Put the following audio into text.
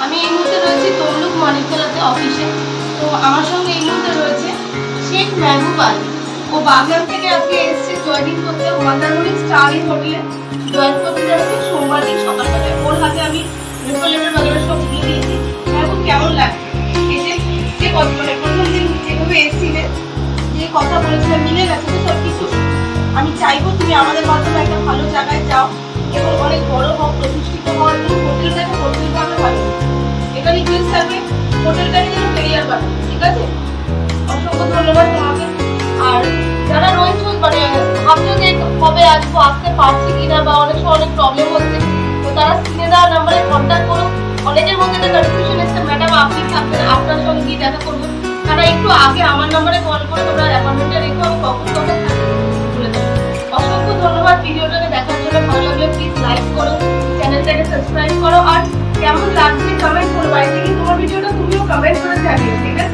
আমি এই মুহূর্তে রয়েছি তমলুক মানিকতলাতে অফিসে। তো আমার সঙ্গে এই মুহূর্তে রয়েছে শেখ মেহবুব আলী। ও বাগনান থেকে আজকে এসছে জয়েনিং করতে মন্দারমণি স্টার ইন হোটেলে জয়েন করতে যাচ্ছে সোমবার দিন সকালবেলায়। ওর হাতে আমি রেফার লেটার বাগেরা সব দিয়ে দিয়েছি। মেহবুব কেমন লাগছে? এসে যে মানে প্রথম দিন যেভাবে এসছিলে, যে কথা বলেছিলাম মিলে গেছে তো সব কিছু? আমি চাইবো তুমি আমাদের মাধ্যমে একটা ভালো জায়গায় যাও এবং অনেক বড় হও, প্রতিষ্ঠিত হও এবং হোটেলটাকে হোটেলভাবে ভালো। এটা রিকোয়েস্ট থাকবে হোটেলটাকে যেন ক্যারিয়ার বানাও, ঠিক আছে? অসংখ্য ধন্যবাদ তোমাকে। আর যারা রয়েছে মানে ভাবছো যে কবে আসবো, আসতে পারছি কিনা বা অনেক সময় অনেক প্রবলেম হচ্ছে, তো তারা স্ক্রিনে দেওয়া নাম্বারে কন্ট্যাক্ট করো। অনেকের মধ্যে একটা কনফিউশন এসছে ম্যাডাম আপনি থাকবেন, আপনার সঙ্গে গিয়ে দেখা করবো। তারা একটু আগে আমার নাম্বারে কল করে তোমরা অ্যাপয়েন্টমেন্টটা রেখো, আমি কখন কবে থাকবো বলে দেবো। অসংখ্য ধন্যবাদ ভিডিওটাকে দেখার জন্য। ভালো লাগলে প্লিজ লাইক করো, চ্যানেলটাকে সাবস্ক্রাইব করো, আর কেমন লাগছে কমেন্ট করো। বাড়িতে গিয়ে তোমার ভিডিওটা তুমিও কমেন্ট করে জানিও, ঠিক আছে?